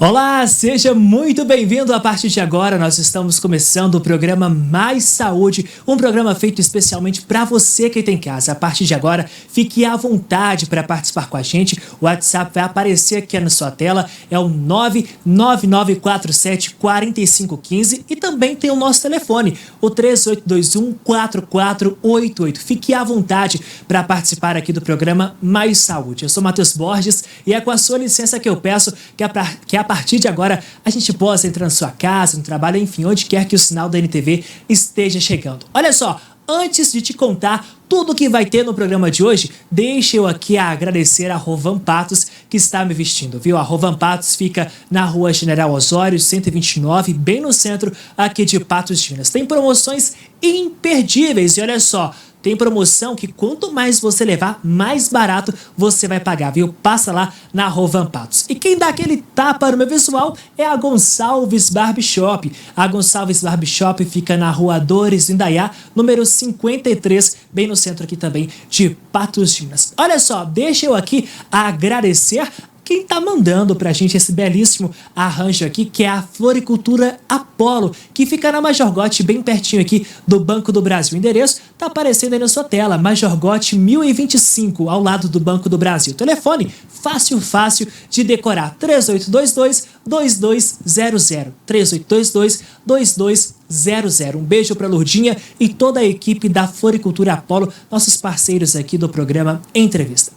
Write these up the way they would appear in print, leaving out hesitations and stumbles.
Olá, seja muito bem-vindo. A partir de agora, nós estamos começando o programa Mais Saúde, um programa feito especialmente para você que tem em casa. A partir de agora, fique à vontade para participar com a gente. O WhatsApp vai aparecer aqui na sua tela, é o 999474515 e também tem o nosso telefone, o 3821-4488. Fique à vontade para participar aqui do programa Mais Saúde. Eu sou Matheus Borges e é com a sua licença que eu peço que a partir de agora a gente possa entrar na sua casa, no trabalho, enfim, onde quer que o sinal da NTV esteja chegando. Olha só, antes de te contar tudo que vai ter no programa de hoje, deixa eu aqui agradecer a Rovan Patos que está me vestindo, viu? A Rovan Patos fica na Rua General Osório, 129, bem no centro aqui de Patos de Minas. Tem promoções imperdíveis e olha só, tem promoção que quanto mais você levar, mais barato você vai pagar, viu? Passa lá na Rovan Patos. E quem dá aquele tapa no meu visual é a Gonçalves Barbershop. A Gonçalves Barbershop fica na Rua Dores Indaiá, número 53, bem no centro aqui também de Patos de Minas. Olha só, deixa eu aqui agradecer quem tá mandando pra gente esse belíssimo arranjo aqui, que é a Floricultura Apollo, que fica na Major Gotti, bem pertinho aqui do Banco do Brasil. O endereço tá aparecendo aí na sua tela, Major Gotti 1025, ao lado do Banco do Brasil. Telefone fácil de decorar, 3822-2200, 3822-2200. Um beijo pra Lourdinha e toda a equipe da Floricultura Apollo, nossos parceiros aqui do programa Entrevista.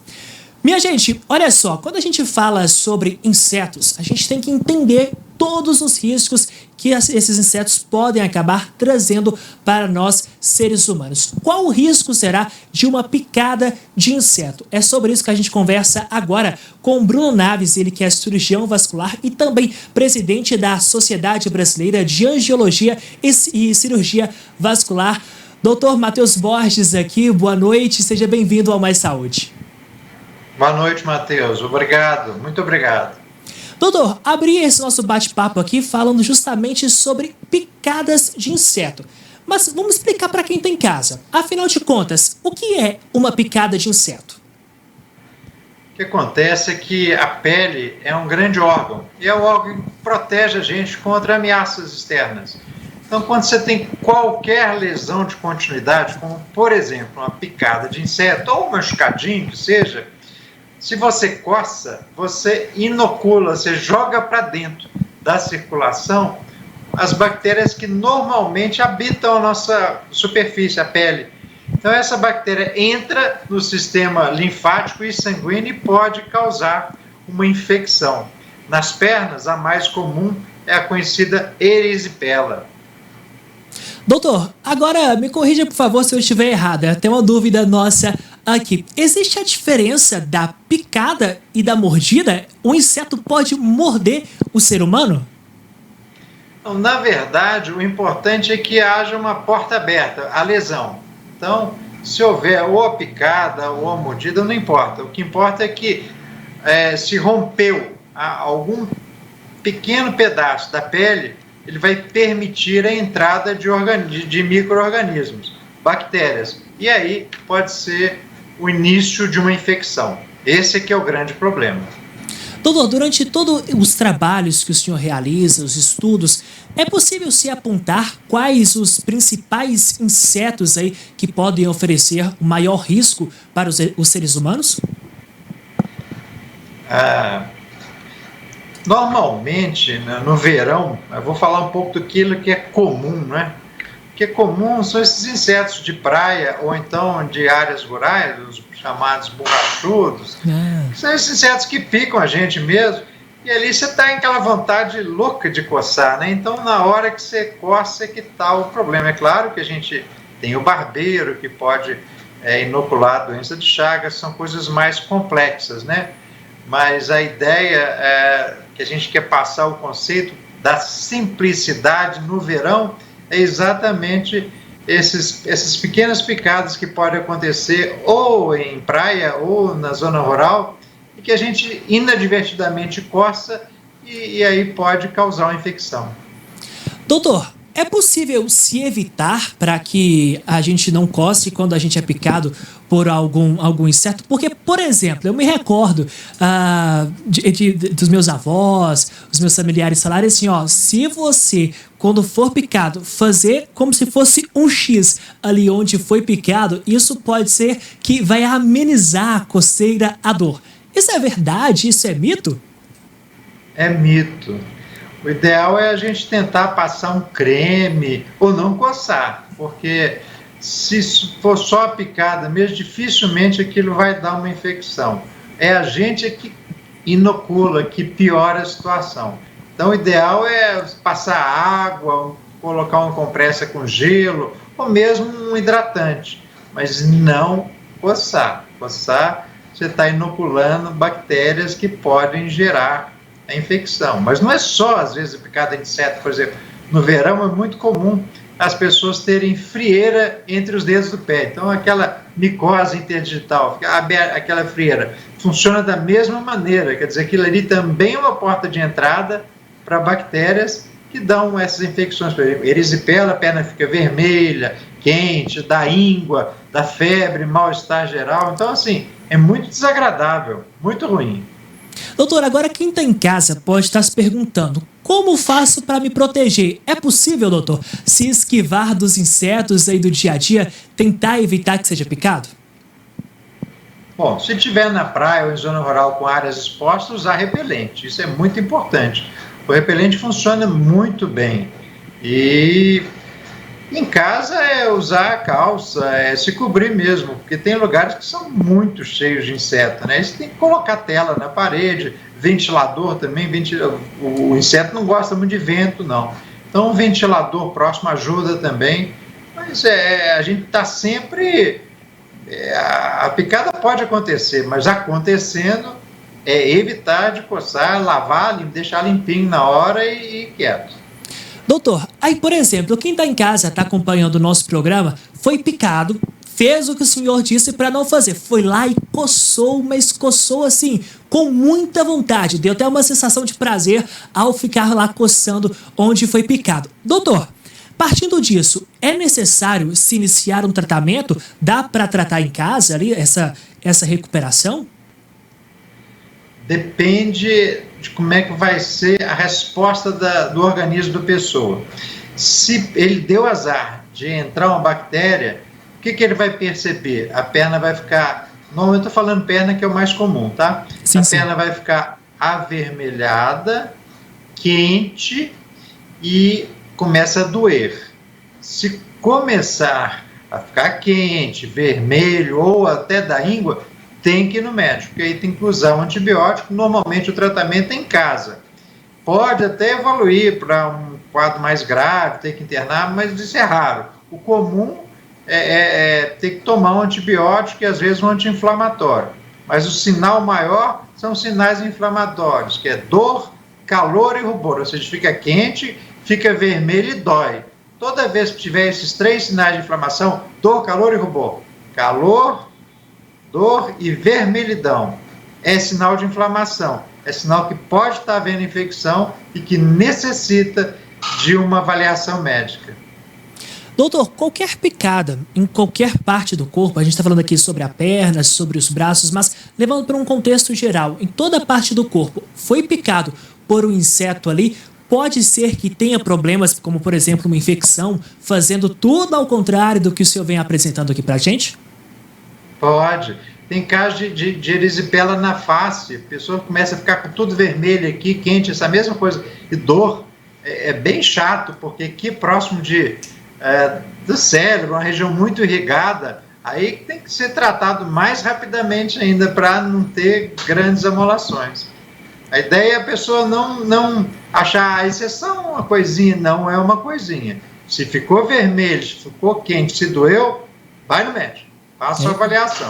Minha gente, olha só, quando a gente fala sobre insetos, a gente tem que entender todos os riscos que esses insetos podem acabar trazendo para nós, seres humanos. Qual o risco será de uma picada de inseto? É sobre isso que a gente conversa agora com o Bruno Naves, ele que é cirurgião vascular e também presidente da Sociedade Brasileira de Angiologia e Cirurgia Vascular. Dr. Matheus Borges aqui, boa noite, seja bem-vindo ao Mais Saúde. Boa noite, Matheus. Obrigado, muito obrigado. Doutor, abri esse nosso bate-papo aqui falando justamente sobre picadas de inseto. Mas vamos explicar para quem está em casa. Afinal de contas, o que é uma picada de inseto? O que acontece é que a pele é um grande órgão. E é o órgão que protege a gente contra ameaças externas. Então, quando você tem qualquer lesão de continuidade, como, por exemplo, uma picada de inseto ou um machucadinho que seja, se você coça, você inocula, você joga para dentro da circulação as bactérias que normalmente habitam a nossa superfície, a pele. Então essa bactéria entra no sistema linfático e sanguíneo e pode causar uma infecção. Nas pernas, a mais comum é a conhecida erisipela. Doutor, agora me corrija por favor se eu estiver errado, é até uma dúvida nossa aqui. Existe a diferença da picada e da mordida? O inseto pode morder o ser humano? Não, na verdade, o importante é que haja uma porta aberta, a lesão. Então, se houver ou a picada ou a mordida, não importa. O que importa é que se rompeu algum pequeno pedaço da pele, ele vai permitir a entrada de micro-organismos, bactérias. E aí pode ser o início de uma infecção. Esse é que é o grande problema. Doutor, durante todos os trabalhos que o senhor realiza, os estudos, é possível se apontar quais os principais insetos aí que podem oferecer o maior risco para os seres humanos? Normalmente, no verão, eu vou falar um pouco daquilo que é comum, né? O que é comum são esses insetos de praia ou então de áreas rurais, os chamados borrachudos. São esses insetos que picam a gente mesmo e ali você está em aquela vontade louca de coçar, né? Então, na hora que você coça é que está o problema. É claro que a gente tem o barbeiro que pode inocular a doença de Chagas, são coisas mais complexas, né? Mas a ideia é que a gente quer passar o conceito da simplicidade no verão é exatamente essas pequenas picadas que podem acontecer ou em praia ou na zona rural e que a gente inadvertidamente coça e aí pode causar uma infecção. Doutor, é possível se evitar para que a gente não coce quando a gente é picado por algum inseto? Porque, por exemplo, eu me recordo dos meus avós, os meus familiares falarem assim, ó, se você, quando for picado, fazer como se fosse um X ali onde foi picado, isso pode ser que vai amenizar a coceira, a dor. Isso é verdade? Isso é mito? É mito. O ideal é a gente tentar passar um creme ou não coçar, porque se for só a picada mesmo, dificilmente aquilo vai dar uma infecção. É a gente que inocula, que piora a situação. Então, o ideal é passar água, colocar uma compressa com gelo, ou mesmo um hidratante, mas não coçar. Coçar, você está inoculando bactérias que podem gerar a infecção. Mas não é só, às vezes, a picada de inseto. Por exemplo, no verão é muito comum as pessoas terem frieira entre os dedos do pé. Então, aquela micose interdigital, aquela frieira, funciona da mesma maneira. Quer dizer, aquilo ali também é uma porta de entrada para bactérias que dão essas infecções. Por exemplo, erisipela, a perna fica vermelha, quente, dá íngua, dá febre, mal-estar geral. Então, assim, é muito desagradável, muito ruim. Doutor, agora quem está em casa pode estar se perguntando, como faço para me proteger? É possível, doutor, se esquivar dos insetos aí do dia a dia, tentar evitar que seja picado? Bom, se estiver na praia ou em zona rural com áreas expostas, usar repelente. Isso é muito importante. O repelente funciona muito bem. E em casa é usar a calça, é se cobrir mesmo, porque tem lugares que são muito cheios de inseto, né? Você tem que colocar tela na parede, ventilador também, o inseto não gosta muito de vento, não. Então, um ventilador próximo ajuda também, mas a gente está sempre... a picada pode acontecer, mas acontecendo, evitar de coçar, lavar, deixar limpinho na hora e quieto. Doutor, aí, por exemplo, quem está em casa, está acompanhando o nosso programa, foi picado, fez o que o senhor disse para não fazer. Foi lá e coçou, mas coçou assim, com muita vontade. Deu até uma sensação de prazer ao ficar lá coçando onde foi picado. Doutor, partindo disso, é necessário se iniciar um tratamento? Dá para tratar em casa ali essa recuperação? Depende de como é que vai ser a resposta do organismo da pessoa. Se ele deu azar de entrar uma bactéria, o que ele vai perceber? A perna vai ficar... Normalmente eu estou falando perna, que é o mais comum, tá? Sim, sim. Perna vai ficar avermelhada, quente e começa a doer. Se começar a ficar quente, vermelho ou até dar íngua, tem que ir no médico, porque aí tem que usar um antibiótico. Normalmente o tratamento é em casa. Pode até evoluir para um quadro mais grave, ter que internar, mas isso é raro. O comum é ter que tomar um antibiótico e às vezes um anti-inflamatório. Mas o sinal maior são os sinais inflamatórios, que é dor, calor e rubor. Ou seja, fica quente, fica vermelho e dói. Toda vez que tiver esses 3 sinais de inflamação, dor, calor e rubor, calor, dor e vermelhidão, é sinal de inflamação, é sinal que pode estar havendo infecção e que necessita de uma avaliação médica. Doutor, qualquer picada em qualquer parte do corpo, a gente está falando aqui sobre a perna, sobre os braços, mas levando para um contexto geral, em toda parte do corpo, foi picado por um inseto ali, pode ser que tenha problemas, como por exemplo uma infecção, fazendo tudo ao contrário do que o senhor vem apresentando aqui para a gente? Pode. Tem caso de erisipela na face, a pessoa começa a ficar com tudo vermelho aqui, quente, essa mesma coisa. E dor é bem chato, porque aqui próximo do cérebro, uma região muito irrigada, aí tem que ser tratado mais rapidamente ainda para não ter grandes amolações. A ideia é a pessoa não achar a exceção uma coisinha, não é uma coisinha. Se ficou vermelho, se ficou quente, se doeu, vai no médico. Faça a avaliação.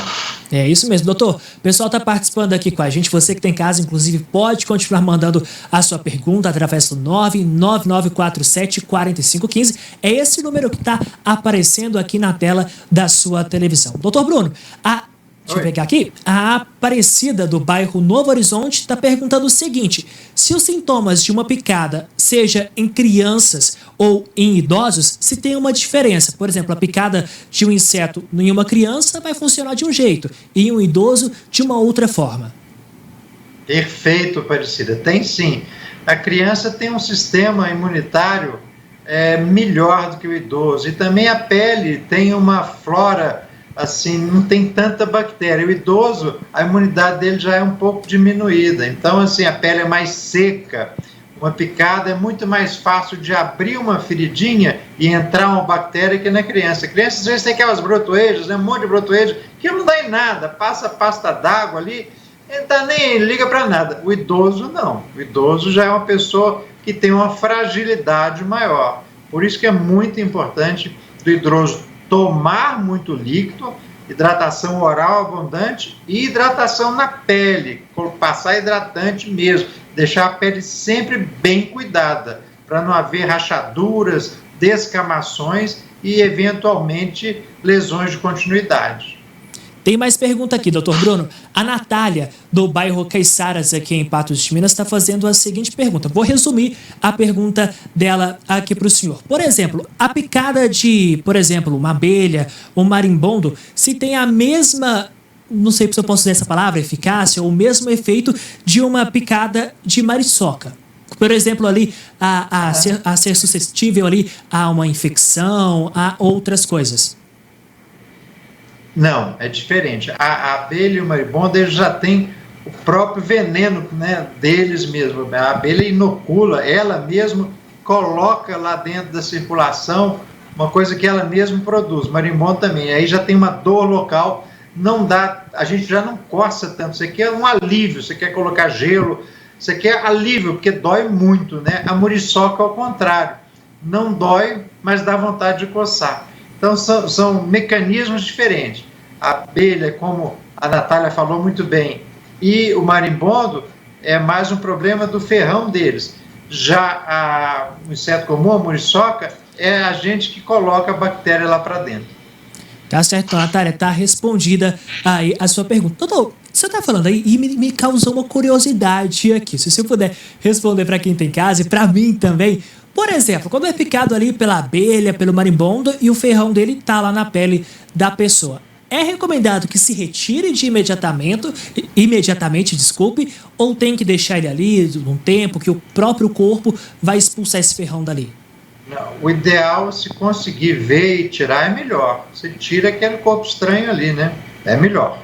É isso mesmo, doutor. O pessoal está participando aqui com a gente. Você que tem em casa, inclusive, pode continuar mandando a sua pergunta através do 99947-4515. É esse número que está aparecendo aqui na tela da sua televisão. Doutor Bruno, Deixa eu pegar aqui. A Aparecida do bairro Novo Horizonte está perguntando o seguinte: se os sintomas de uma picada seja em crianças ou em idosos, se tem uma diferença. Por exemplo, a picada de um inseto em uma criança vai funcionar de um jeito e em um idoso de uma outra forma. Perfeito, Aparecida. Tem sim. A criança tem um sistema imunitário melhor do que o idoso. E também a pele tem uma flora, assim, não tem tanta bactéria. O idoso, a imunidade dele já é um pouco diminuída. Então, assim, a pele é mais seca. Uma picada é muito mais fácil de abrir uma feridinha e entrar uma bactéria que na criança. A criança, às vezes, tem aquelas brotoejas, um monte de brotoejas, que não dá em nada. Passa pasta d'água ali, nem liga para nada. O idoso, não. O idoso já é uma pessoa que tem uma fragilidade maior. Por isso que é muito importante do idoso tomar muito líquido, hidratação oral abundante e hidratação na pele, passar hidratante mesmo, deixar a pele sempre bem cuidada, para não haver rachaduras, descamações e, eventualmente, lesões de continuidade. Tem mais pergunta aqui, doutor Bruno. A Natália, do bairro Caiçaras, aqui em Patos de Minas, está fazendo a seguinte pergunta. Vou resumir a pergunta dela aqui para o senhor. Por exemplo, a picada de, por exemplo, uma abelha, um marimbondo, se tem a mesma, não sei se eu posso usar essa palavra, eficácia, ou o mesmo efeito de uma picada de mariçoca. Por exemplo, ali, a ser suscetível ali a uma infecção, a outras coisas. Não, é diferente. A abelha e o marimbondo, eles já têm o próprio veneno, né, deles mesmo. A abelha inocula, ela mesma coloca lá dentro da circulação uma coisa que ela mesma produz. O marimbondo também. Aí já tem uma dor local, não dá, a gente já não coça tanto. Você quer um alívio, você quer colocar gelo, você quer alívio, porque dói muito, né? A muriçoca, ao contrário, não dói, mas dá vontade de coçar. Então, são mecanismos diferentes. A abelha, como a Natália falou muito bem, e o marimbondo é mais um problema do ferrão deles. Já o inseto comum, a muriçoca, é a gente que coloca a bactéria lá para dentro. Tá certo, Natália, tá respondida aí a sua pergunta. Doutor, você tá falando aí e me causou uma curiosidade aqui. Se você puder responder para quem tem casa e para mim também. Por exemplo, quando é picado ali pela abelha, pelo marimbondo e o ferrão dele tá lá na pele da pessoa, é recomendado que se retire de imediatamente, ou tem que deixar ele ali um tempo que o próprio corpo vai expulsar esse ferrão dali? Não, o ideal, se conseguir ver e tirar, é melhor. Você tira aquele corpo estranho ali, né? É melhor.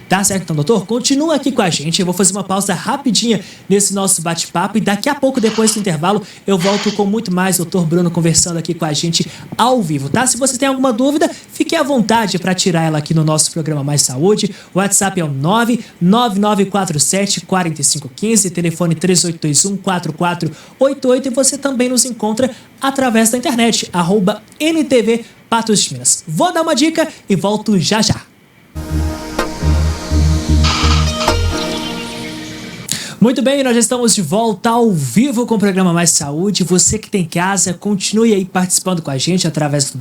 Tá certo, então, doutor? Continua aqui com a gente. Eu vou fazer uma pausa rapidinha nesse nosso bate-papo e daqui a pouco, depois do intervalo, eu volto com muito mais doutor Bruno conversando aqui com a gente ao vivo, tá? Se você tem alguma dúvida, fique à vontade para tirar ela aqui no nosso programa Mais Saúde. O WhatsApp é o 99947-4515, telefone 3821-4488 e você também nos encontra através da internet, @NTV Patos de Minas. Vou dar uma dica e volto já já. Muito bem, nós já estamos de volta ao vivo com o programa Mais Saúde. Você que tem casa, continue aí participando com a gente através do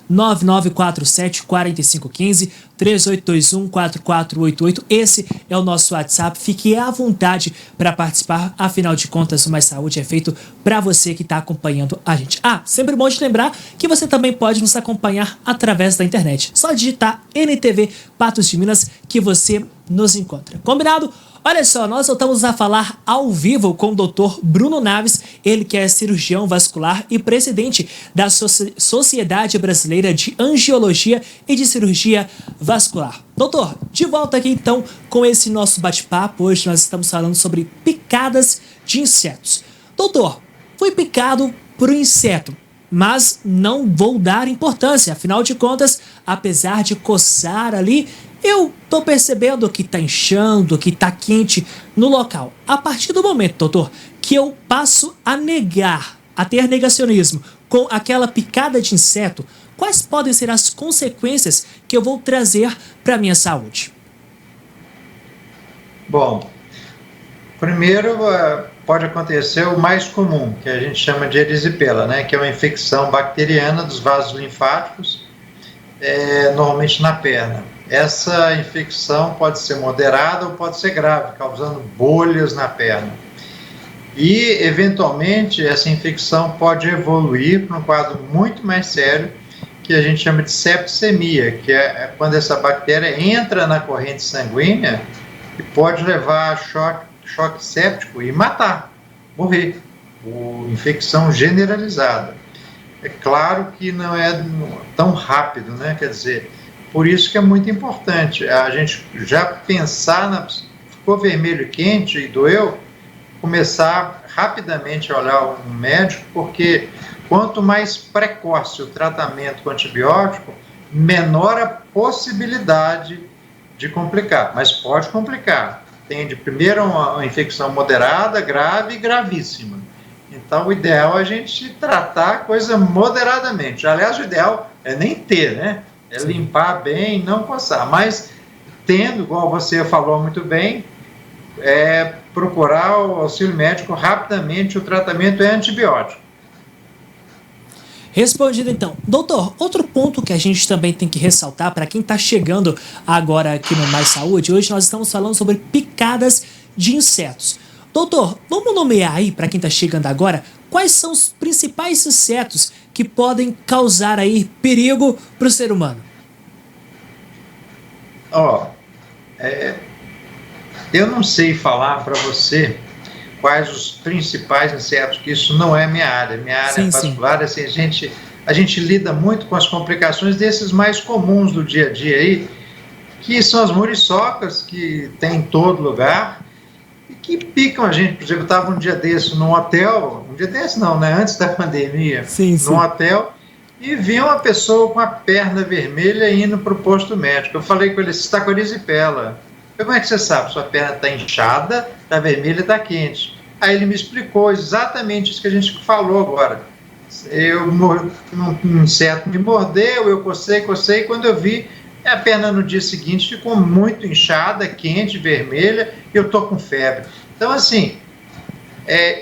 99947-4515, 3821-4488. Esse é o nosso WhatsApp. Fique à vontade para participar. Afinal de contas, o Mais Saúde é feito para você que está acompanhando a gente. Sempre bom te lembrar que você também pode nos acompanhar através da internet. Só digitar NTV Patos de Minas que você nos encontra. Combinado? Olha só, nós voltamos a falar ao vivo com o Dr. Bruno Naves, ele que é cirurgião vascular e presidente da Sociedade Brasileira de Angiologia e de Cirurgia Vascular. Doutor, de volta aqui então com esse nosso bate-papo. Hoje nós estamos falando sobre picadas de insetos. Doutor, fui picado por um inseto, mas não vou dar importância, afinal de contas, apesar de coçar ali, eu tô percebendo que tá inchando, que tá quente no local. A partir do momento, doutor, que eu passo a ter negacionismo com aquela picada de inseto, quais podem ser as consequências que eu vou trazer para minha saúde? Bom, primeiro pode acontecer o mais comum, que a gente chama de erisipela, né? Que é uma infecção bacteriana dos vasos linfáticos, normalmente na perna. essa infecção pode ser moderada ou pode ser grave, causando bolhas na perna. E, eventualmente, essa infecção pode evoluir para um quadro muito mais sério, que a gente chama de septicemia, que é quando essa bactéria entra na corrente sanguínea e pode levar a choque séptico e matar, morrer, ou infecção generalizada. É claro que não é tão rápido, né? Quer dizer, por isso que é muito importante a gente já pensar, ficou vermelho e quente e doeu, começar rapidamente a olhar um médico, porque quanto mais precoce o tratamento com antibiótico, menor a possibilidade de complicar, mas pode complicar. Tem de primeiro uma infecção moderada, grave e gravíssima. Então, o ideal é a gente tratar a coisa moderadamente. Aliás, o ideal é nem ter, né? É limpar bem, não coçar. Mas, tendo, igual você falou muito bem, procurar o auxílio médico rapidamente. O tratamento é antibiótico. Respondido então. Doutor, outro ponto que a gente também tem que ressaltar para quem está chegando agora aqui no Mais Saúde, hoje nós estamos falando sobre picadas de insetos. Doutor, vamos nomear aí, para quem está chegando agora, quais são os principais insetos que podem causar aí perigo para o ser humano? Eu não sei falar para você quais os principais insetos, que isso não é minha área. Minha área particular, assim, a gente lida muito com as complicações desses mais comuns do dia a dia aí, que são as muriçocas, que tem em todo lugar, e que picam a gente. Por exemplo, eu estava um dia desse num hotel, antes da pandemia, num hotel, e vi uma pessoa com a perna vermelha indo para o posto médico. Eu falei com ele, você está com erisipela. Como é que você sabe? Sua perna está inchada, está vermelha e está quente. Aí ele me explicou exatamente isso que a gente falou agora. Um inseto me mordeu, eu cocei, e quando eu vi, a perna no dia seguinte ficou muito inchada, quente, vermelha, e eu estou com febre. Então, assim,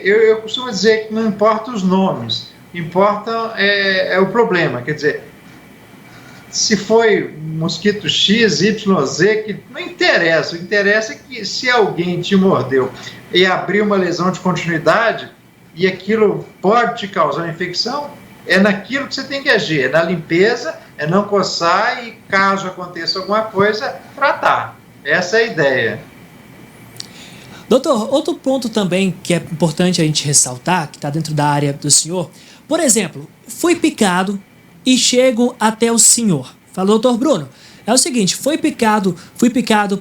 eu costumo dizer que não importa os nomes, importa o problema. Quer dizer, se foi mosquito X, Y, Z, que não interessa. O interessa é que se alguém te mordeu e abrir uma lesão de continuidade e aquilo pode te causar uma infecção, é naquilo que você tem que agir, é na limpeza, é não coçar e, caso aconteça alguma coisa, tratar. Essa é a ideia. Doutor, outro ponto também que é importante a gente ressaltar, que está dentro da área do senhor, por exemplo, fui picado e chego até o senhor. Falou, doutor Bruno, é o seguinte, fui picado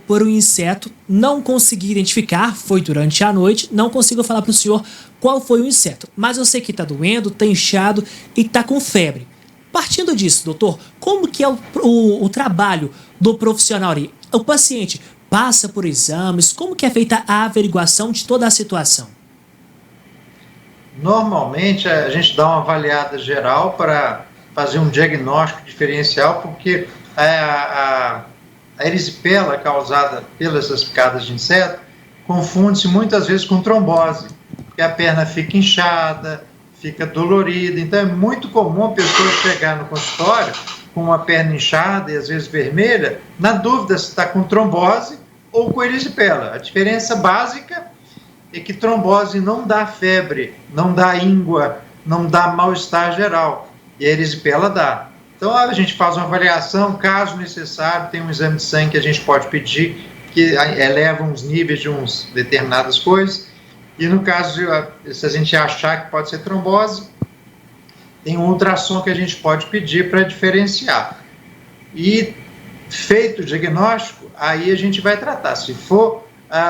por um inseto, não consegui identificar, foi durante a noite, não consigo falar para o senhor qual foi o inseto, mas eu sei que está doendo, está inchado e está com febre. Partindo disso, doutor, como que é o trabalho do profissional ali? O paciente passa por exames, como que é feita a averiguação de toda a situação? Normalmente a gente dá uma avaliada geral para fazer um diagnóstico diferencial, porque a erisipela causada pelas picadas de inseto confunde-se muitas vezes com trombose, porque a perna fica inchada, fica dolorida. Então é muito comum a pessoa chegar no consultório com a perna inchada e às vezes vermelha, na dúvida se está com trombose ou com erisipela. A diferença básica é que trombose não dá febre, não dá íngua, não dá mal-estar geral, e a erisipela dá. Então a gente faz uma avaliação, caso necessário, tem um exame de sangue que a gente pode pedir, que eleva uns níveis de uns determinadas coisas, e no caso, se a gente achar que pode ser trombose, tem um ultrassom que a gente pode pedir para diferenciar. E feito o diagnóstico, aí a gente vai tratar. Se for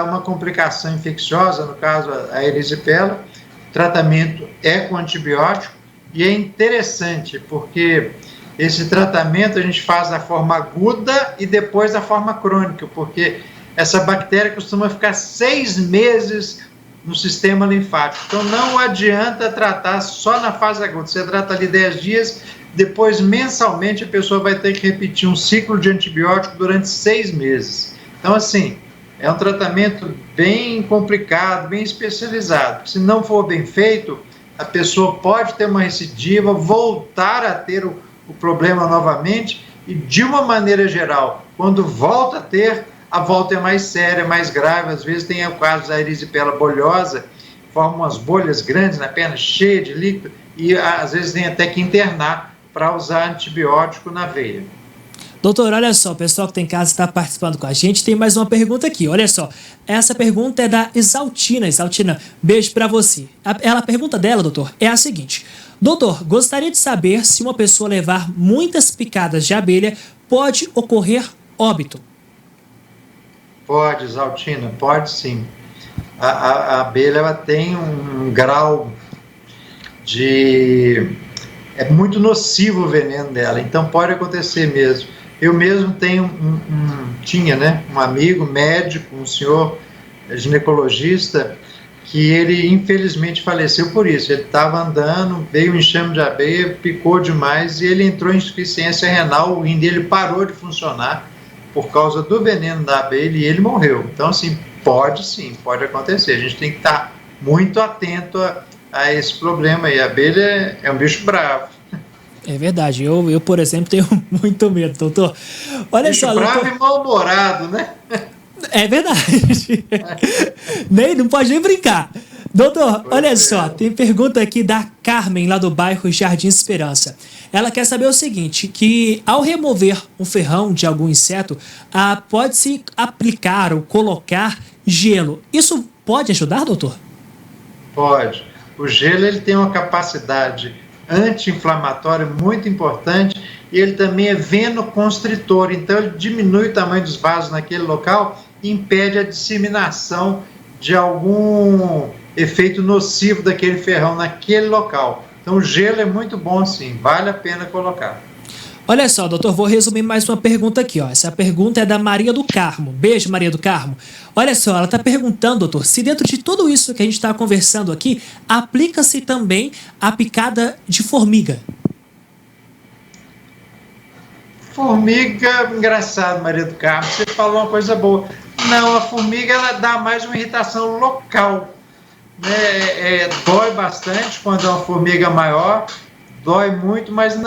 uma complicação infecciosa, no caso a erisipela, o tratamento é com antibiótico, e é interessante porque esse tratamento a gente faz da forma aguda e depois da forma crônica, porque essa bactéria costuma ficar 6 meses no sistema linfático. Então não adianta tratar só na fase aguda. Você trata ali 10 dias, depois mensalmente a pessoa vai ter que repetir um ciclo de antibiótico durante 6 meses. Então, assim, é um tratamento bem complicado, bem especializado. Se não for bem feito, a pessoa pode ter uma recidiva, voltar a ter o problema novamente, e, de uma maneira geral, quando volta a ter, a volta é mais séria, mais grave. Às vezes tem o caso da erisipela bolhosa, forma umas bolhas grandes na perna, cheia de líquido, e às vezes tem até que internar para usar antibiótico na veia. Doutor, olha só, o pessoal que tem em casa está participando com a gente. Tem mais uma pergunta aqui, olha só. Essa pergunta é da Exaltina. Exaltina, beijo para você. A pergunta dela, doutor, é a seguinte. Doutor, gostaria de saber se uma pessoa levar muitas picadas de abelha pode ocorrer óbito. Pode, Exaltina, pode sim. A abelha, ela tem um grau de... É muito nocivo o veneno dela, então pode acontecer mesmo. Eu mesmo tenho tinha, né, um amigo médico, um senhor ginecologista, que ele infelizmente faleceu por isso. Ele estava andando, veio um enxame de abelha, picou demais e ele entrou em insuficiência renal, o rim dele parou de funcionar por causa do veneno da abelha e ele morreu. Então, assim, sim, pode acontecer. A gente tem que estar muito atento a esse problema. E a abelha é um bicho bravo. É verdade. Eu, por exemplo, tenho muito medo, doutor. Olha bicho só, bravo doutor... e mal-humorado, né? É verdade. Não pode nem brincar. Doutor, olha só, tem pergunta aqui da Carmen, lá do bairro Jardim Esperança. Ela quer saber o seguinte, que ao remover um ferrão de algum inseto, pode-se aplicar ou colocar gelo. Isso pode ajudar, doutor? Pode. O gelo, ele tem uma capacidade anti-inflamatória muito importante e ele também é venoconstritor, então ele diminui o tamanho dos vasos naquele local e impede a disseminação de algum efeito nocivo daquele ferrão naquele local. Então o gelo é muito bom sim, vale a pena colocar. Olha só, doutor, vou resumir mais uma pergunta aqui, ó. Essa pergunta é da Maria do Carmo. Beijo, Maria do Carmo. Olha só, ela está perguntando, doutor, se dentro de tudo isso que a gente está conversando aqui, aplica-se também a picada de formiga. Formiga, engraçado, Maria do Carmo, você falou uma coisa boa. Não, a formiga, ela dá mais uma irritação local, né? Dói bastante quando é uma formiga maior, dói muito, mas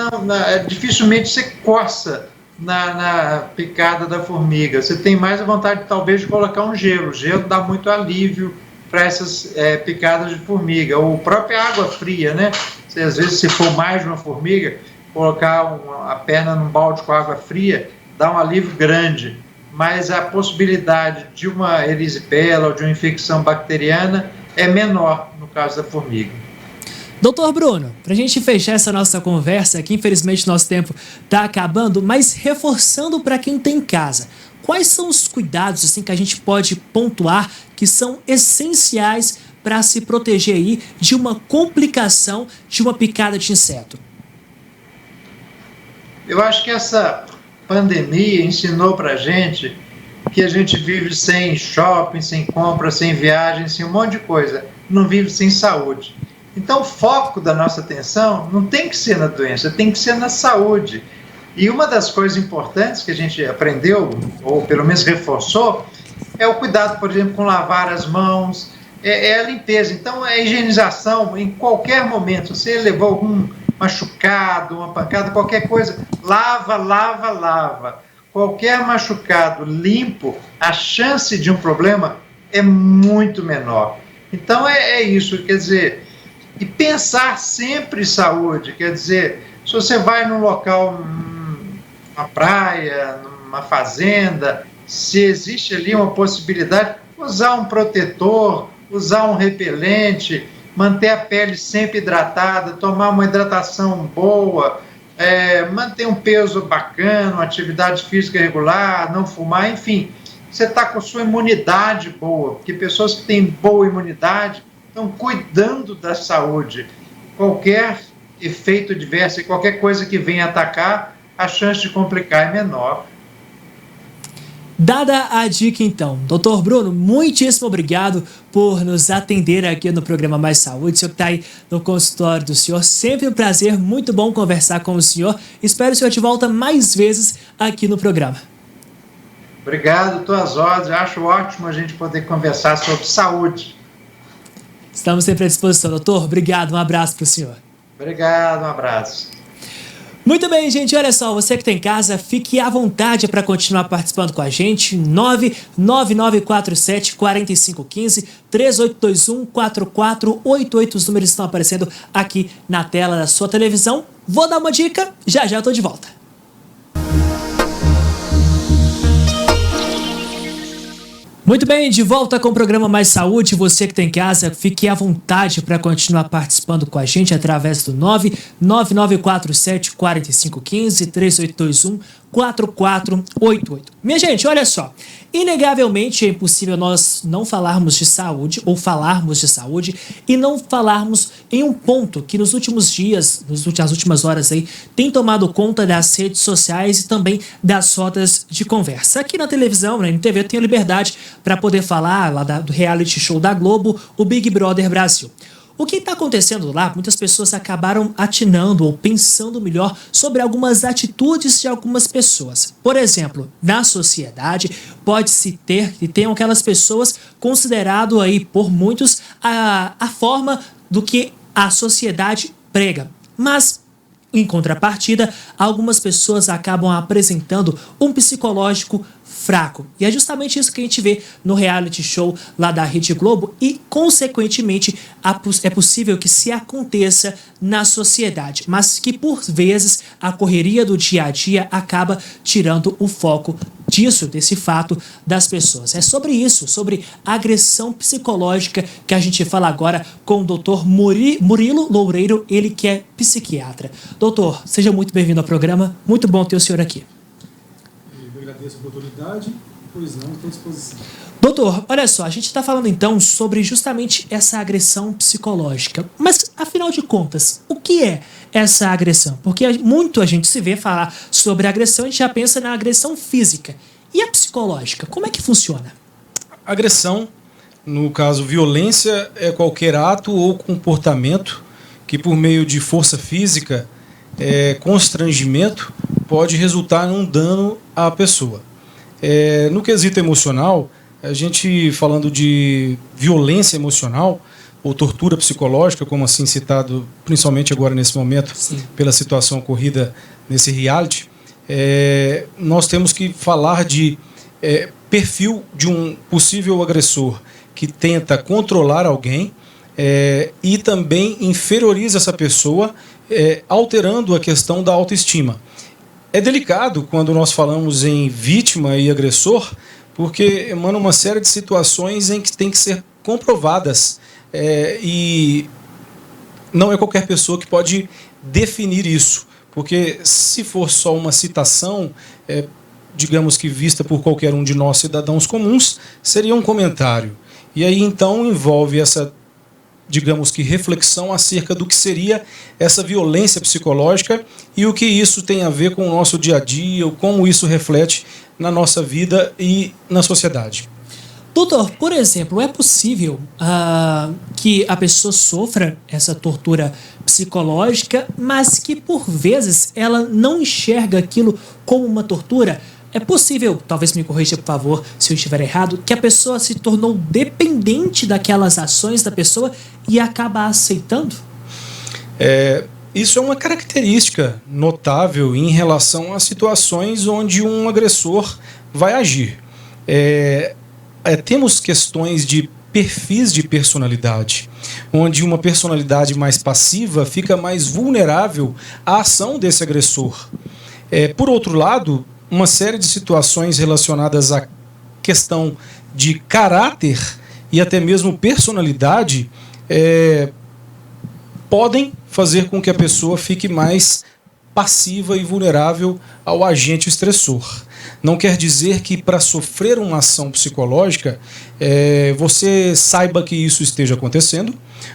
dificilmente você coça na picada da formiga. Você tem mais a vontade, talvez, de colocar um gelo. O gelo dá muito alívio para essas picadas de formiga. Ou própria água fria, né? Às vezes, se for mais de uma formiga, colocar a perna num balde com água fria dá um alívio grande. Mas a possibilidade de uma erisipela ou de uma infecção bacteriana é menor no caso da formiga. Doutor Bruno, para a gente fechar essa nossa conversa aqui, infelizmente nosso tempo está acabando, mas reforçando para quem tem em casa, quais são os cuidados assim, que a gente pode pontuar que são essenciais para se proteger aí de uma complicação de uma picada de inseto? Eu acho que essa pandemia ensinou para a gente que a gente vive sem shopping, sem compra, sem viagem, sem um monte de coisa, não vive sem saúde. Então, o foco da nossa atenção não tem que ser na doença, tem que ser na saúde. E uma das coisas importantes que a gente aprendeu, ou pelo menos reforçou, é o cuidado, por exemplo, com lavar as mãos, é a limpeza. Então, a higienização em qualquer momento. Se você levou algum machucado, uma pancada, qualquer coisa, lava. Qualquer machucado limpo, a chance de um problema é muito menor. Então, é isso, quer dizer... E pensar sempre em saúde, quer dizer, se você vai num local, numa praia, numa fazenda, se existe ali uma possibilidade, usar um protetor, usar um repelente, manter a pele sempre hidratada, tomar uma hidratação boa, manter um peso bacana, uma atividade física regular, não fumar, enfim, você está com a sua imunidade boa, porque pessoas que têm boa imunidade estão cuidando da saúde. Qualquer efeito adverso e qualquer coisa que venha atacar, a chance de complicar é menor. Dada a dica, então, doutor Bruno, muitíssimo obrigado por nos atender aqui no programa Mais Saúde. O senhor que está aí no consultório do senhor, sempre um prazer, muito bom conversar com o senhor. Espero o senhor de volta mais vezes aqui no programa. Obrigado, estou às ordens. Acho ótimo a gente poder conversar sobre saúde. Estamos sempre à disposição, doutor. Obrigado, um abraço para o senhor. Obrigado, um abraço. Muito bem, gente, olha só, você que está em casa, fique à vontade para continuar participando com a gente, 99947-4515, 3821-4488, os números estão aparecendo aqui na tela da sua televisão. Vou dar uma dica, já já eu tô de volta. Muito bem, de volta com o programa Mais Saúde. Você que tem em casa, fique à vontade para continuar participando com a gente através do 99947-4515, 3821-4488. Minha gente, olha só, inegavelmente é impossível nós não falarmos de saúde ou falarmos de saúde e não falarmos em um ponto que nos últimos dias, nas últimas horas aí, tem tomado conta das redes sociais e também das rodas de conversa. Aqui na televisão, na MTV, eu tenho liberdade para poder falar lá do reality show da Globo, o Big Brother Brasil. O que está acontecendo lá, muitas pessoas acabaram atinando ou pensando melhor sobre algumas atitudes de algumas pessoas. Por exemplo, na sociedade, pode-se ter e tem aquelas pessoas considerado aí por muitos a forma do que a sociedade prega. Mas, em contrapartida, algumas pessoas acabam apresentando um psicológico fraco. E é justamente isso que a gente vê no reality show lá da Rede Globo e, consequentemente, é possível que se aconteça na sociedade, mas que, por vezes, a correria do dia a dia acaba tirando o foco desse fato das pessoas. É sobre isso, sobre agressão psicológica que a gente fala agora com o Dr. Murilo Loureiro, ele que é psiquiatra. Doutor, seja muito bem-vindo ao programa, muito bom ter o senhor aqui. Eu agradeço a oportunidade, pois não, estou à disposição. Doutor, olha só, a gente está falando então sobre justamente essa agressão psicológica. Mas, afinal de contas, o que é essa agressão? Porque muito a gente se vê falar sobre agressão, a gente já pensa na agressão física. E a psicológica, como é que funciona? Agressão, no caso violência, é qualquer ato ou comportamento que por meio de força física, constrangimento, pode resultar num dano à pessoa. No quesito emocional, a gente falando de violência emocional ou tortura psicológica, como assim citado principalmente agora nesse momento, sim, pela situação ocorrida nesse reality, nós temos que falar de perfil de um possível agressor que tenta controlar alguém e também inferioriza essa pessoa, alterando a questão da autoestima. É delicado quando nós falamos em vítima e agressor, porque emana uma série de situações em que tem que ser comprovadas e não é qualquer pessoa que pode definir isso, porque se for só uma citação, digamos que vista por qualquer um de nós cidadãos comuns, seria um comentário. E aí então envolve essa, digamos que, reflexão acerca do que seria essa violência psicológica e o que isso tem a ver com o nosso dia a dia, ou como isso reflete na nossa vida e na sociedade. Doutor, por exemplo, é possível que a pessoa sofra essa tortura psicológica, mas que por vezes ela não enxerga aquilo como uma tortura? É possível, talvez me corrija por favor se eu estiver errado, que a pessoa se tornou dependente daquelas ações da pessoa e acaba aceitando? Isso é uma característica notável em relação a situações onde um agressor vai agir. Temos questões de perfis de personalidade, onde uma personalidade mais passiva fica mais vulnerável à ação desse agressor. Por outro lado, uma série de situações relacionadas à questão de caráter e até mesmo personalidade podem fazer com que a pessoa fique mais passiva e vulnerável ao agente estressor. Não quer dizer que para sofrer uma ação psicológica você saiba que isso esteja acontecendo,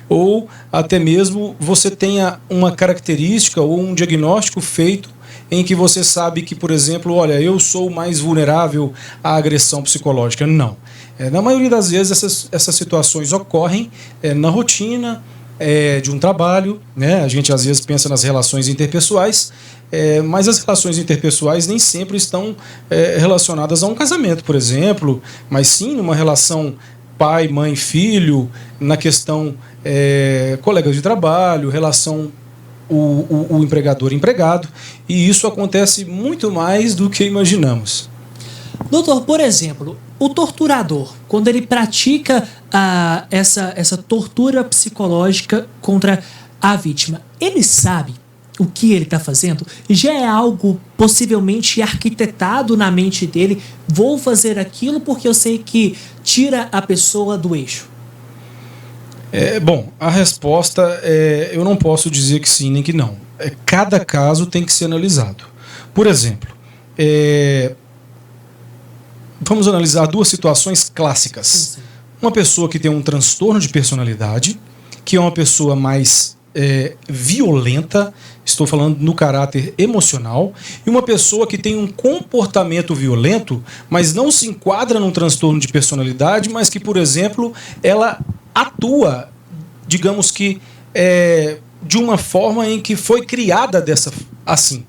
ou até mesmo você tenha uma característica ou um diagnóstico feito em que você sabe que, por exemplo, olha, eu sou mais vulnerável à agressão psicológica. Não. Na maioria das vezes essas situações ocorrem na rotina de um trabalho, né? A gente às vezes pensa nas relações interpessoais, mas as relações interpessoais nem sempre estão relacionadas a um casamento, por exemplo, mas sim numa relação pai, mãe, filho, na questão colegas de trabalho, relação o empregador empregado, e isso acontece muito mais do que imaginamos. Doutor, por exemplo, o torturador, quando ele pratica essa tortura psicológica contra a vítima, ele sabe o que ele está fazendo? Já é algo possivelmente arquitetado na mente dele? Vou fazer aquilo porque eu sei que tira a pessoa do eixo. Bom, a resposta eu não posso dizer que sim nem que não. Cada caso tem que ser analisado. Por exemplo, vamos analisar duas situações clássicas. Uma pessoa que tem um transtorno de personalidade, que é uma pessoa mais violenta, estou falando no caráter emocional, e uma pessoa que tem um comportamento violento, mas não se enquadra num transtorno de personalidade, mas que, por exemplo, ela atua, digamos que, de uma forma em que foi criada assim.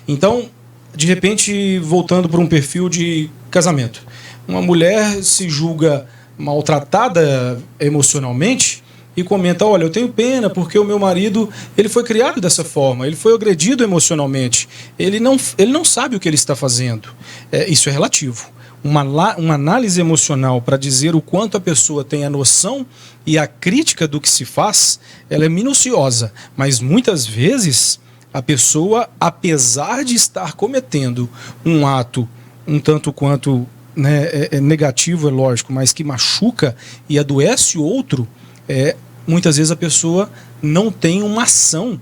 Então, de repente, voltando para um perfil de casamento, uma mulher se julga maltratada emocionalmente e comenta: olha, eu tenho pena porque o meu marido ele foi criado dessa forma, ele foi agredido emocionalmente, ele não sabe o que ele está fazendo. Isso é relativo. Uma análise emocional para dizer o quanto a pessoa tem a noção e a crítica do que se faz, ela é minuciosa, mas muitas vezes a pessoa, apesar de estar cometendo um ato um tanto quanto negativo, é lógico, mas que machuca e adoece o outro, muitas vezes a pessoa não tem uma ação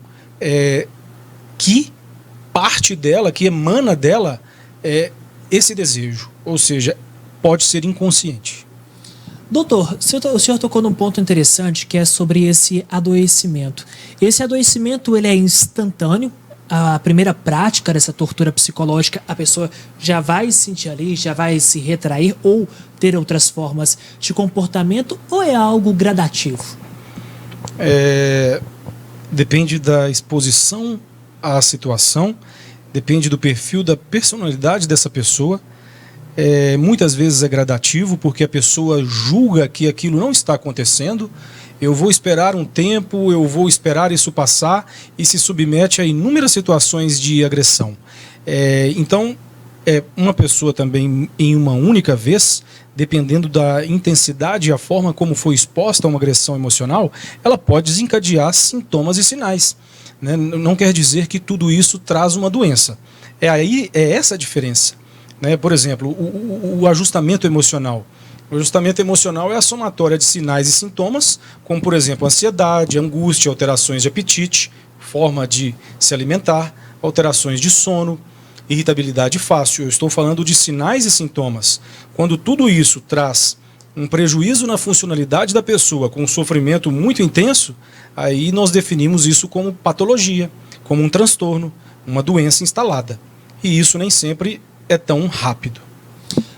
que parte dela, que emana dela esse desejo, ou seja, pode ser inconsciente. Doutor, o senhor tocou num ponto interessante que é sobre esse adoecimento. Esse adoecimento ele é instantâneo. A primeira prática dessa tortura psicológica, a pessoa já vai se sentir ali, já vai se retrair ou ter outras formas de comportamento, ou é algo gradativo? Depende da exposição à situação, depende do perfil, da personalidade dessa pessoa. Muitas vezes é gradativo, porque a pessoa julga que aquilo não está acontecendo. Eu vou esperar um tempo, eu vou esperar isso passar, e se submete a inúmeras situações de agressão. Então, uma pessoa também, em uma única vez, dependendo da intensidade e a forma como foi exposta a uma agressão emocional, ela pode desencadear sintomas e sinais, né? Não quer dizer que tudo isso traz uma doença. É essa a diferença, né? Por exemplo, o ajustamento emocional. O ajustamento emocional é a somatória de sinais e sintomas, como, por exemplo, ansiedade, angústia, alterações de apetite, forma de se alimentar, alterações de sono, irritabilidade fácil. Eu estou falando de sinais e sintomas. Quando tudo isso traz um prejuízo na funcionalidade da pessoa, com um sofrimento muito intenso, aí nós definimos isso como patologia, como um transtorno, uma doença instalada. E isso nem sempre é tão rápido.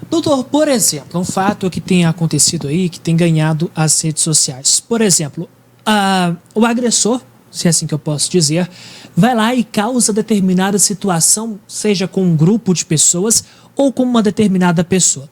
Doutor, por exemplo, um fato que tem acontecido aí, que tem ganhado as redes sociais. Por exemplo, o agressor, se é assim que eu posso dizer, vai lá e causa determinada situação, seja com um grupo de pessoas ou com uma determinada pessoa.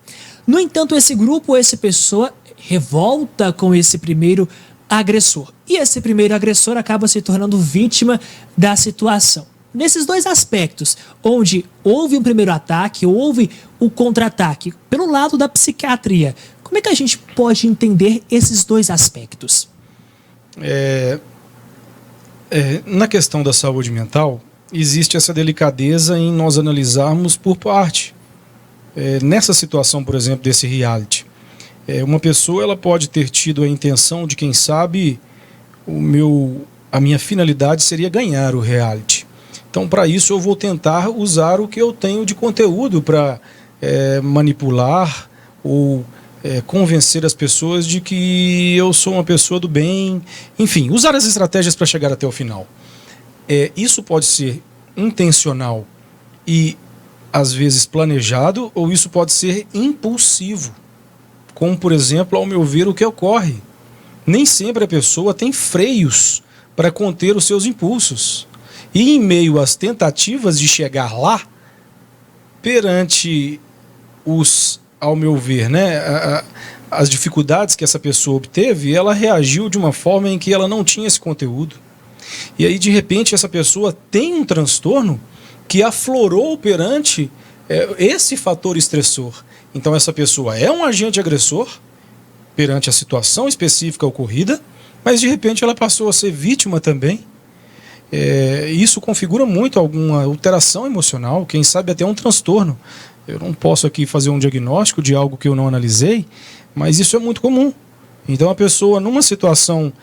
No entanto, esse grupo ou essa pessoa revolta com esse primeiro agressor. E esse primeiro agressor acaba se tornando vítima da situação. Nesses dois aspectos, onde houve um primeiro ataque, houve o contra-ataque, pelo lado da psiquiatria, como é que a gente pode entender esses dois aspectos? Na questão da saúde mental, existe essa delicadeza em nós analisarmos por parte. Nessa situação, por exemplo, desse reality, uma pessoa ela pode ter tido a intenção de, quem sabe, a minha finalidade seria ganhar o reality. Então, para isso, eu vou tentar usar o que eu tenho de conteúdo para manipular ou convencer as pessoas de que eu sou uma pessoa do bem. Enfim, usar as estratégias para chegar até o final. Isso pode ser intencional e, às vezes, planejado, ou isso pode ser impulsivo. Como, por exemplo, ao meu ver, o que ocorre. Nem sempre a pessoa tem freios para conter os seus impulsos. E em meio às tentativas de chegar lá, perante ao meu ver, as dificuldades que essa pessoa obteve, ela reagiu de uma forma em que ela não tinha esse conteúdo. E aí, de repente, essa pessoa tem um transtorno que aflorou perante esse fator estressor. Então, essa pessoa é um agente agressor perante a situação específica ocorrida, mas, de repente, ela passou a ser vítima também. Isso configura muito alguma alteração emocional, quem sabe até um transtorno. Eu não posso aqui fazer um diagnóstico de algo que eu não analisei, mas isso é muito comum. Então a pessoa numa situação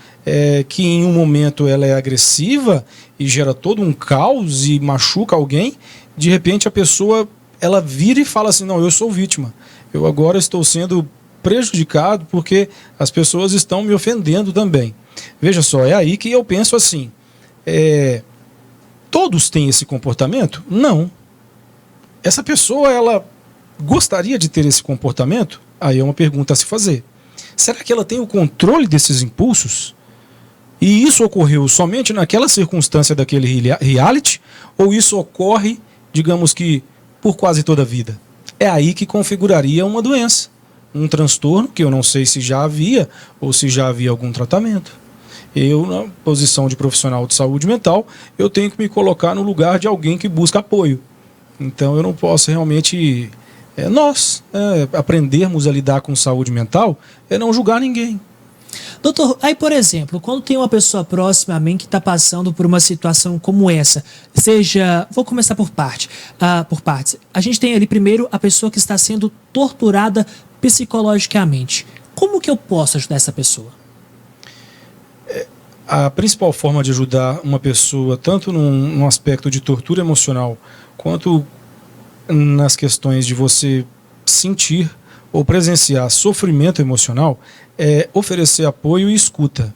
que em um momento ela é agressiva e gera todo um caos e machuca alguém, de repente a pessoa ela vira e fala assim, não, eu sou vítima, eu agora estou sendo prejudicado porque as pessoas estão me ofendendo também. Veja só, é aí que eu penso assim, todos têm esse comportamento? Não. Essa pessoa, ela gostaria de ter esse comportamento? Aí é uma pergunta a se fazer. Será que ela tem o controle desses impulsos? E isso ocorreu somente naquela circunstância daquele reality? Ou isso ocorre, digamos que, por quase toda a vida? É aí que configuraria uma doença. Um transtorno que eu não sei se já havia ou se já havia algum tratamento. Eu, na posição de profissional de saúde mental, eu tenho que me colocar no lugar de alguém que busca apoio. Então eu não posso realmente... nós aprendermos a lidar com saúde mental é não julgar ninguém. Doutor, aí por exemplo, quando tem uma pessoa próxima a mim que está passando por uma situação como essa, vou começar por partes. A gente tem ali primeiro a pessoa que está sendo torturada psicologicamente. Como que eu posso ajudar essa pessoa? A principal forma de ajudar uma pessoa, tanto num aspecto de tortura emocional, quanto nas questões de você sentir ou presenciar sofrimento emocional, é oferecer apoio e escuta,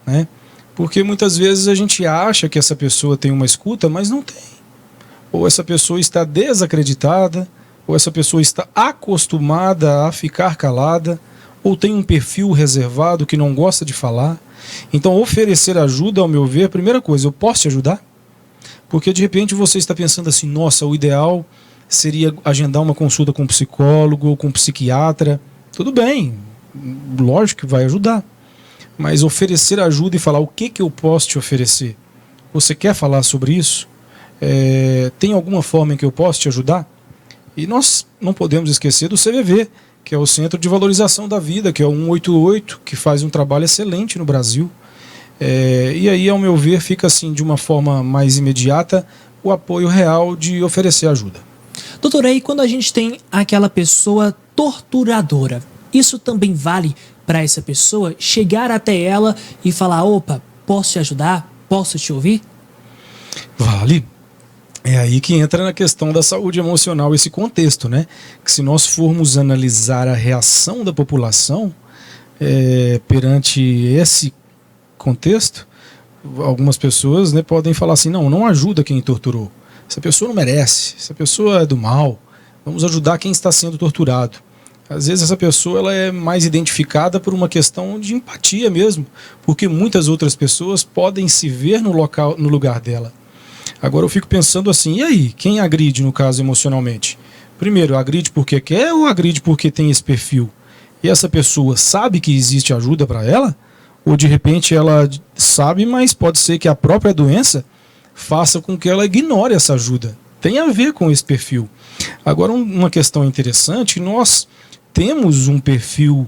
né? Porque muitas vezes a gente acha que essa pessoa tem uma escuta, mas não tem. Ou essa pessoa está desacreditada, ou essa pessoa está acostumada a ficar calada, ou tem um perfil reservado que não gosta de falar. Então, oferecer ajuda, ao meu ver, primeira coisa, eu posso te ajudar? Porque de repente você está pensando assim, nossa, o ideal seria agendar uma consulta com um psicólogo ou com um psiquiatra. Tudo bem, lógico que vai ajudar. Mas oferecer ajuda e falar o que eu posso te oferecer? Você quer falar sobre isso? Tem alguma forma em que eu posso te ajudar? E nós não podemos esquecer do CVV, que é o Centro de Valorização da Vida, que é o 188, que faz um trabalho excelente no Brasil. E aí, ao meu ver, fica assim, de uma forma mais imediata, o apoio real de oferecer ajuda. Doutor, aí quando a gente tem aquela pessoa torturadora, isso também vale para essa pessoa chegar até ela e falar, opa, posso te ajudar? Posso te ouvir? Vale. É aí que entra na questão da saúde emocional esse contexto, né? Que se nós formos analisar a reação da população perante esse contexto, algumas pessoas, né, podem falar assim, não ajuda quem torturou. Essa pessoa não merece, essa pessoa é do mal, vamos ajudar quem está sendo torturado. Às vezes essa pessoa ela é mais identificada por uma questão de empatia mesmo, porque muitas outras pessoas podem se ver no lugar dela. Agora eu fico pensando assim, e aí, quem agride no caso emocionalmente? Primeiro, agride porque quer ou agride porque tem esse perfil? E essa pessoa sabe que existe ajuda para ela? Ou de repente ela sabe, mas pode ser que a própria doença faça com que ela ignore essa ajuda. Tem a ver com esse perfil. Agora uma questão interessante, nós temos um perfil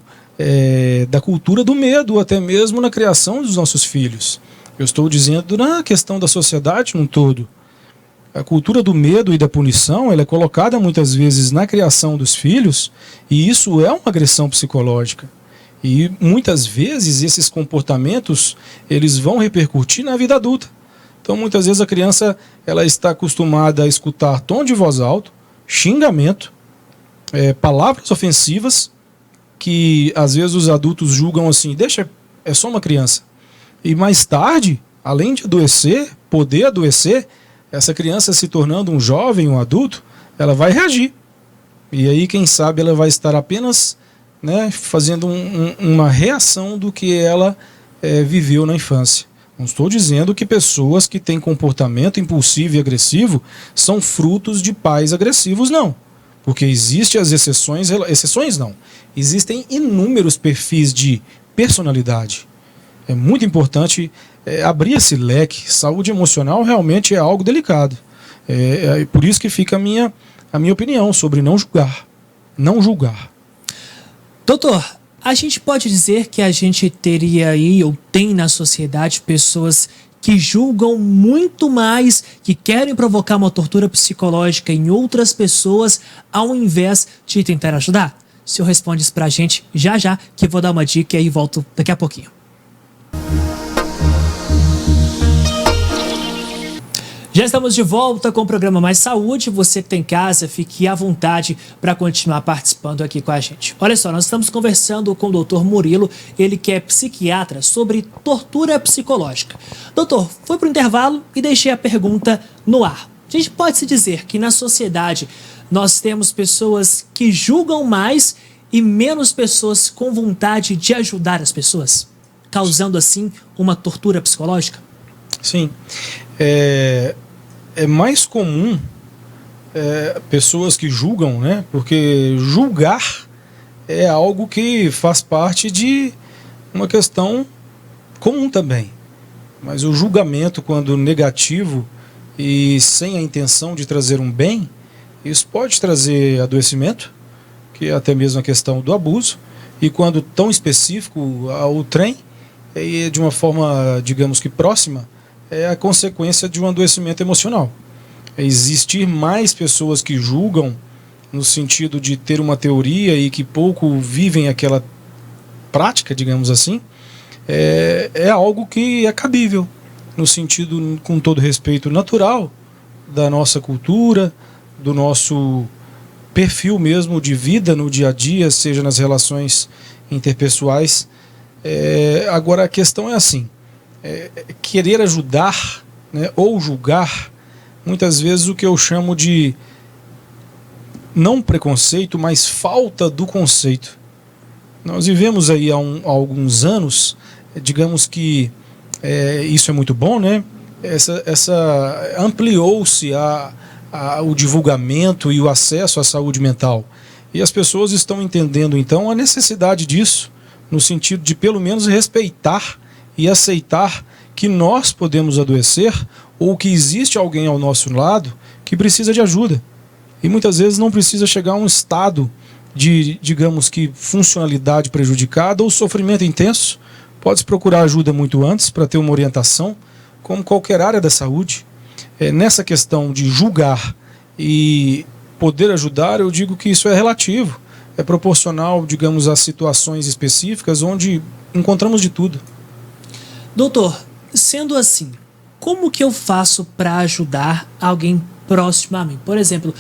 da cultura do medo, até mesmo na criação dos nossos filhos. Eu estou dizendo na questão da sociedade num todo. A cultura do medo e da punição ela é colocada muitas vezes na criação dos filhos e isso é uma agressão psicológica. E muitas vezes esses comportamentos eles vão repercutir na vida adulta. Então muitas vezes a criança ela está acostumada a escutar tom de voz alto, xingamento, palavras ofensivas que às vezes os adultos julgam assim, deixa, é só uma criança. E mais tarde, além de poder adoecer, essa criança se tornando um jovem, um adulto, ela vai reagir. E aí, quem sabe, ela vai estar apenas fazendo uma reação do que ela viveu na infância. Não estou dizendo que pessoas que têm comportamento impulsivo e agressivo são frutos de pais agressivos, não. Porque existem as exceções não. Existem inúmeros perfis de personalidade. É muito importante abrir esse leque. Saúde emocional realmente é algo delicado. Por isso que fica a minha opinião sobre não julgar. Não julgar. Doutor, a gente pode dizer que a gente teria aí, ou tem na sociedade, pessoas que julgam muito mais, que querem provocar uma tortura psicológica em outras pessoas, ao invés de tentar ajudar? O senhor responde isso pra gente já, que eu vou dar uma dica e aí volto daqui a pouquinho. Já estamos de volta com o programa Mais Saúde. Você que está em casa, fique à vontade para continuar participando aqui com a gente. Olha só, nós estamos conversando com o Dr. Murilo, ele que é psiquiatra, sobre tortura psicológica. Doutor, foi para o intervalo e deixei a pergunta no ar. A gente pode se dizer que na sociedade nós temos pessoas que julgam mais e menos pessoas com vontade de ajudar as pessoas, causando assim uma tortura psicológica? Sim. É mais comum pessoas que julgam, né? Porque julgar é algo que faz parte de uma questão comum também. Mas o julgamento, quando negativo e sem a intenção de trazer um bem, isso pode trazer adoecimento, que é até mesmo a questão do abuso, e quando tão específico ao trem, de uma forma, digamos que próxima, é a consequência de um adoecimento emocional. Existir mais pessoas que julgam no sentido de ter uma teoria e que pouco vivem aquela prática, digamos assim, é algo que é cabível, no sentido, com todo respeito, natural da nossa cultura, do nosso perfil mesmo de vida no dia a dia, seja nas relações interpessoais. Agora a questão é assim, querer ajudar, né, ou julgar, muitas vezes o que eu chamo de não preconceito, mas falta do conceito. Nós vivemos aí há alguns anos, digamos que isso é muito bom, né? Ampliou-se o divulgamento e o acesso à saúde mental. E as pessoas estão entendendo então a necessidade disso, no sentido de pelo menos respeitar e aceitar que nós podemos adoecer ou que existe alguém ao nosso lado que precisa de ajuda. E muitas vezes não precisa chegar a um estado de, digamos que, funcionalidade prejudicada ou sofrimento intenso. Pode procurar ajuda muito antes para ter uma orientação, como qualquer área da saúde. Nessa questão de julgar e poder ajudar, eu digo que isso é relativo. É proporcional, digamos, a situações específicas onde encontramos de tudo. Doutor, sendo assim, como que eu faço para ajudar alguém próximo a mim? Por exemplo,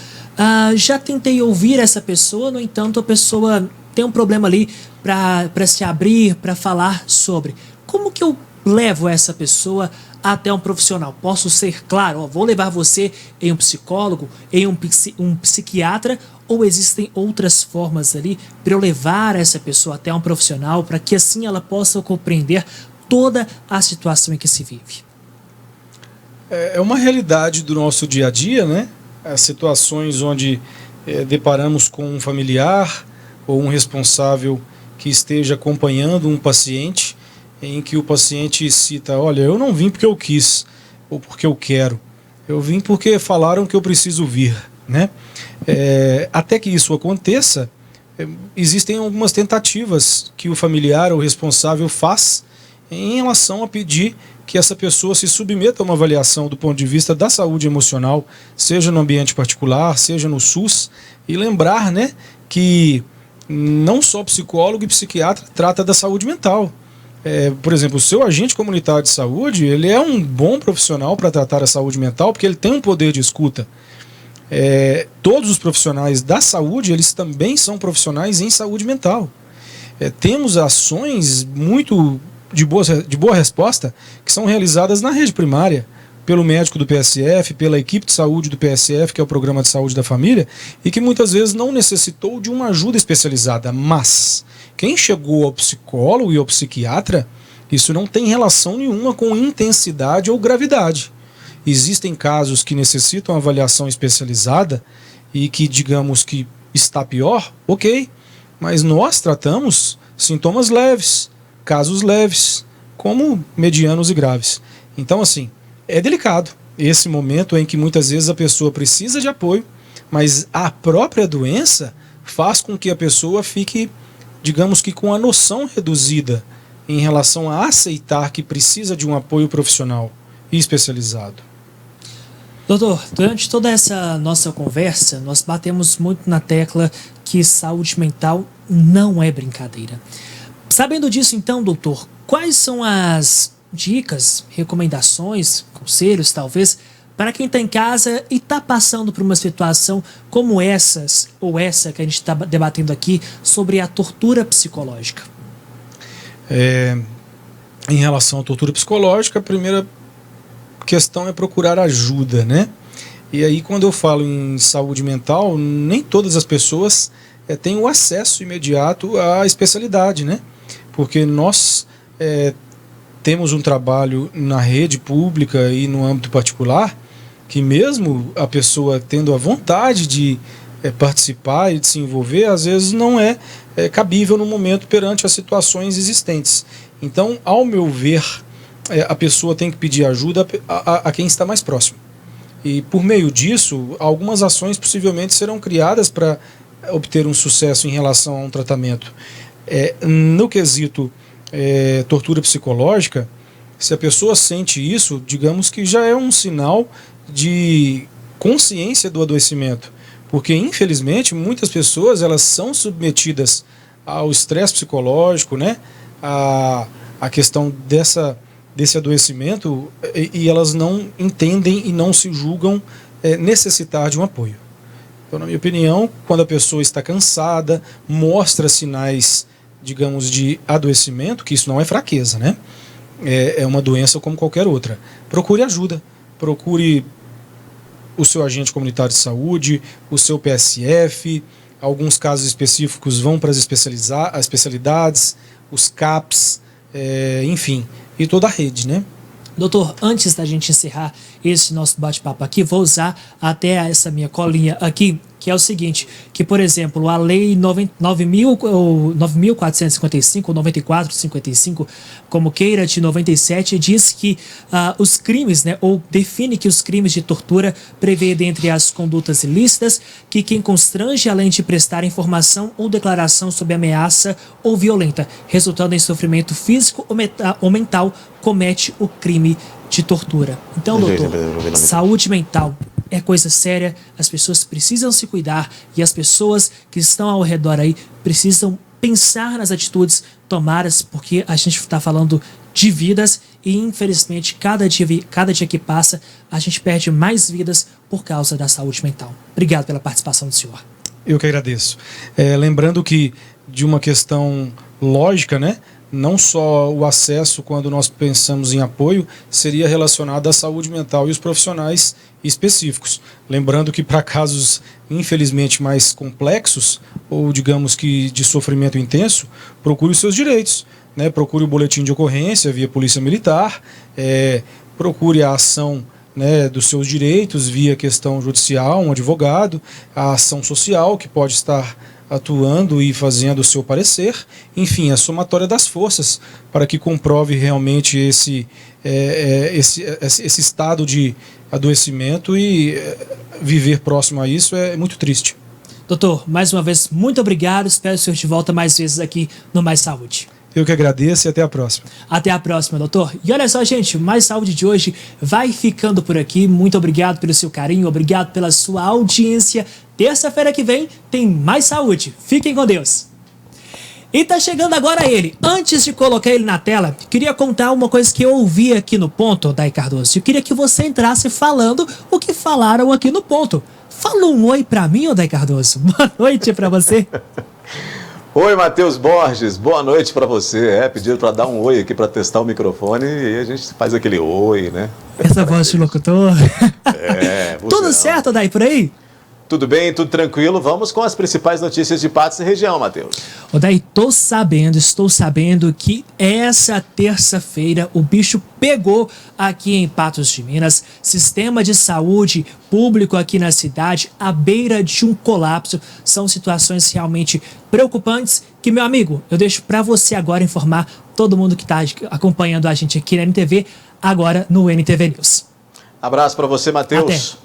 já tentei ouvir essa pessoa, no entanto, a pessoa tem um problema ali para se abrir, para falar sobre. Como que eu levo essa pessoa até um profissional? Posso ser claro, vou levar você em um psicólogo, em um psiquiatra, ou existem outras formas ali para eu levar essa pessoa até um profissional, para que assim ela possa compreender toda a situação em que se vive? É uma realidade do nosso dia a dia, né? As situações onde deparamos com um familiar ou um responsável que esteja acompanhando um paciente, em que o paciente cita: olha, eu não vim porque eu quis ou porque eu quero, eu vim porque falaram que eu preciso vir, né? Até que isso aconteça, existem algumas tentativas que o familiar ou responsável faz em relação a pedir que essa pessoa se submeta a uma avaliação do ponto de vista da saúde emocional, seja no ambiente particular, seja no SUS, e lembrar, né, que não só psicólogo e psiquiatra trata da saúde mental. Por exemplo, o seu agente comunitário de saúde, ele é um bom profissional para tratar a saúde mental, porque ele tem um poder de escuta. Todos os profissionais da saúde, eles também são profissionais em saúde mental. Temos ações muito de boa resposta que são realizadas na rede primária, pelo médico do PSF, pela equipe de saúde do PSF, que é o Programa de Saúde da Família, e que muitas vezes não necessitou de uma ajuda especializada. Mas quem chegou ao psicólogo e ao psiquiatra, isso não tem relação nenhuma com intensidade ou gravidade. Existem casos que necessitam avaliação especializada e que, digamos que está pior, ok, mas nós tratamos sintomas leves, casos leves, como medianos e graves. Então, assim, é delicado esse momento em que muitas vezes a pessoa precisa de apoio, mas a própria doença faz com que a pessoa fique, digamos que com a noção reduzida em relação a aceitar que precisa de um apoio profissional e especializado. Doutor, durante toda essa nossa conversa, nós batemos muito na tecla que saúde mental não é brincadeira. Sabendo disso, então, doutor, quais são as dicas, recomendações, conselhos, talvez, para quem está em casa e está passando por uma situação como essas, ou essa que a gente está debatendo aqui, sobre a tortura psicológica? Em relação à tortura psicológica, a primeira questão é procurar ajuda, né? E aí, quando eu falo em saúde mental, nem todas as pessoas têm o acesso imediato à especialidade, né? Porque nós temos um trabalho na rede pública e no âmbito particular que mesmo a pessoa tendo a vontade de participar e de se envolver, às vezes não é cabível no momento perante as situações existentes. Então, ao meu ver, a pessoa tem que pedir ajuda a quem está mais próximo. E por meio disso, algumas ações possivelmente serão criadas para obter um sucesso em relação a um tratamento. No quesito tortura psicológica, se a pessoa sente isso, digamos que já é um sinal de consciência do adoecimento. Porque, infelizmente, muitas pessoas elas são submetidas ao estresse psicológico, né? A questão desse adoecimento e elas não entendem e não se julgam necessitar de um apoio. Então, na minha opinião, quando a pessoa está cansada, mostra sinais, digamos, de adoecimento, que isso não é fraqueza, né? É uma doença como qualquer outra. Procure ajuda, procure o seu agente comunitário de saúde, o seu PSF, alguns casos específicos vão para as especialidades, os CAPs, enfim, e toda a rede, né? Doutor, antes da gente encerrar esse nosso bate-papo aqui, vou usar até essa minha colinha aqui, que é o seguinte, que, por exemplo, a lei 9.455 ou 9455, como queira, de 97, diz que os crimes, né, ou define que os crimes de tortura prevê dentre as condutas ilícitas que quem constrange além de prestar informação ou declaração sobre ameaça ou violenta, resultando em sofrimento físico ou mental, comete o crime de tortura. Então, doutor, saúde mental é coisa séria, as pessoas precisam se cuidar e as pessoas que estão ao redor aí precisam pensar nas atitudes tomadas, porque a gente está falando de vidas e, infelizmente, cada dia que passa, a gente perde mais vidas por causa da saúde mental. Obrigado pela participação do senhor. Eu que agradeço. Lembrando que, de uma questão lógica, né? Não só o acesso, quando nós pensamos em apoio, seria relacionado à saúde mental e os profissionais específicos. Lembrando que para casos, infelizmente, mais complexos, ou digamos que de sofrimento intenso, procure os seus direitos, né? Procure o boletim de ocorrência via Polícia Militar, procure a ação, né, dos seus direitos via questão judicial, um advogado, a ação social que pode estar atuando e fazendo o seu parecer, enfim, a somatória das forças para que comprove realmente esse estado de adoecimento e viver próximo a isso é muito triste. Doutor, mais uma vez, muito obrigado, espero o senhor de volta mais vezes aqui no Mais Saúde. Eu que agradeço e até a próxima. Até a próxima, doutor. E olha só, gente, o Mais Saúde de hoje vai ficando por aqui. Muito obrigado pelo seu carinho, obrigado pela sua audiência. Terça-feira que vem tem Mais Saúde. Fiquem com Deus. E tá chegando agora ele. Antes de colocar ele na tela, queria contar uma coisa que eu ouvi aqui no Ponto, Day Cardoso. Eu queria que você entrasse falando o que falaram aqui no Ponto. Fala um oi pra mim, Day Cardoso. Boa noite pra você. Oi, Matheus Borges, boa noite para você. Pediram para dar um oi aqui para testar o microfone e a gente faz aquele oi, né? Essa voz de locutor. Tudo certo, Day, por aí? Tudo bem, tudo tranquilo? Vamos com as principais notícias de Patos e região, Matheus. Daí estou sabendo que essa terça-feira o bicho pegou aqui em Patos de Minas. Sistema de saúde público aqui na cidade à beira de um colapso. São situações realmente preocupantes que, meu amigo, eu deixo para você agora informar todo mundo que está acompanhando a gente aqui na NTV, agora no NTV News. Abraço para você, Matheus. Até.